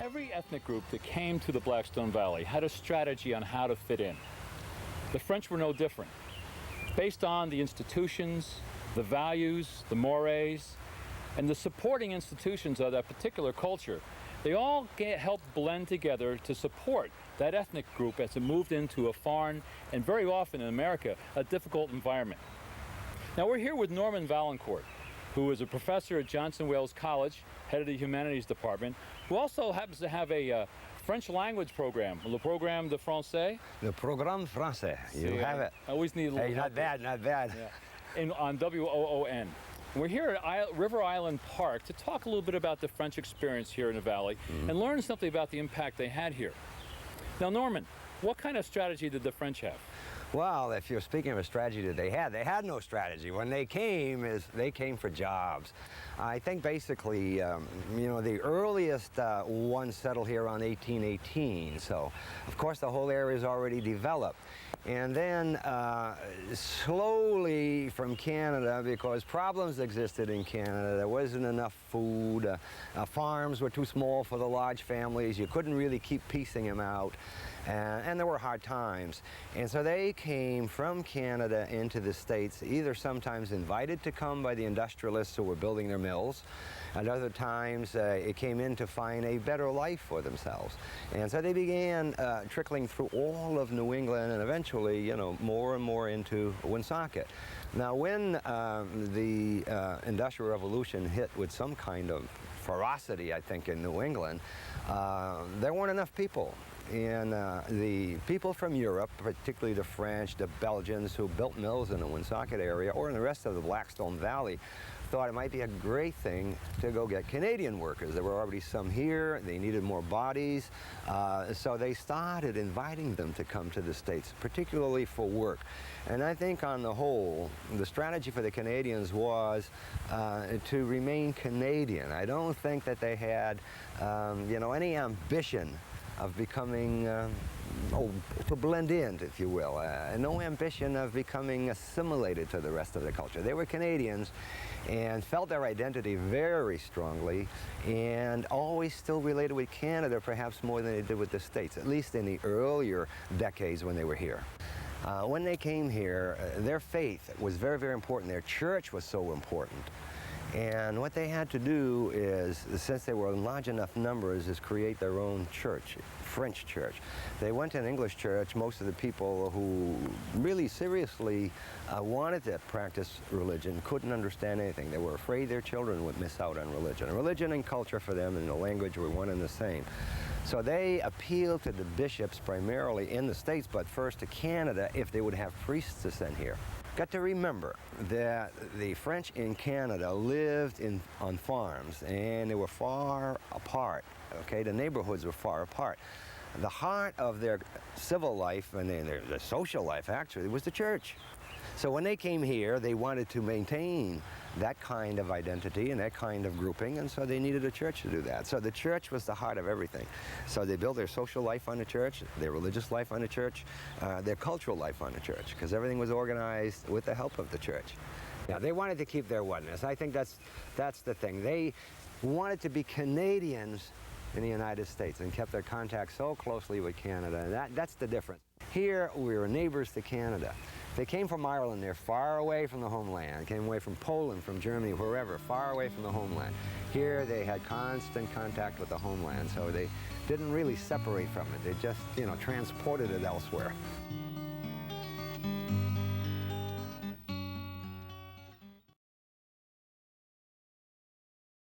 Every ethnic group that came to the Blackstone Valley had a strategy on how to fit in. The French were no different. Based on the institutions, the values, the mores, and the supporting institutions of that particular culture, they all helped blend together to support that ethnic group as it moved into a foreign, and very often in America, a difficult environment. Now we're here with Norman Vallencourt, who is a professor at Johnson Wales College, head of the Humanities Department, who also happens to have a French language program, Le Programme de Français. Le Programme Français, you have it. I always need a little Hey, not bad, not bad. Yeah. On WOON. We're here at River Island Park to talk a little bit about the French experience here in the valley and learn something about the impact they had here. Now, Norman, what kind of strategy did the French have? Well, if you're speaking of a strategy that they had no strategy. When they came, they came for jobs. I think basically, the earliest ones settled here around 1818. So, of course, the whole area is already developed. And then slowly from Canada, because problems existed in Canada, there wasn't enough food, farms were too small for the large families, you couldn't really keep piecing them out, and there were hard times. And so they came from Canada into the States, either sometimes invited to come by the industrialists who were building their mills, and other times it came in to find a better life for themselves. And so they began trickling through all of New England and eventually, more and more into Woonsocket. Now, when the Industrial Revolution hit with some kind of ferocity, I think, in New England, there weren't enough people. And the people from Europe, particularly the French, the Belgians who built mills in the Woonsocket area or in the rest of the Blackstone Valley, thought it might be a great thing to go get Canadian workers. There were already some here, they needed more bodies, so they started inviting them to come to the States, particularly for work. And I think on the whole, the strategy for the Canadians was to remain Canadian. I don't think that they had, any ambition of becoming, to blend in, if you will. No ambition of becoming assimilated to the rest of the culture. They were Canadians and felt their identity very strongly and always still related with Canada, perhaps more than they did with the States, at least in the earlier decades when they were here. When they came here, their faith was very, very important. Their church was so important. And what they had to do is, since they were in large enough numbers, is create their own church, French church. They went to an English church. Most of the people who really seriously wanted to practice religion couldn't understand anything. They were afraid their children would miss out on religion. Religion and culture for them and the language were one and the same. So they appealed to the bishops primarily in the States, but first to Canada if they would have priests to send here. Got to remember that the French in Canada lived on farms, and they were far apart, okay? The neighborhoods were far apart. The heart of their civil life and their social life, actually, was the church. So when they came here, they wanted to maintain that kind of identity and that kind of grouping, and so they needed a church to do that. So the church was the heart of everything. So they built their social life on the church, their religious life on the church, their cultural life on the church, because everything was organized with the help of the church. Now, they wanted to keep their oneness. I think that's the thing. They wanted to be Canadians in the United States and kept their contact so closely with Canada. And that's the difference. Here, we were neighbors to Canada. They came from Ireland. They're far away from the homeland. Came away from Poland, from Germany, wherever, far away from the homeland. Here, they had constant contact with the homeland, so they didn't really separate from it. They just, transported it elsewhere.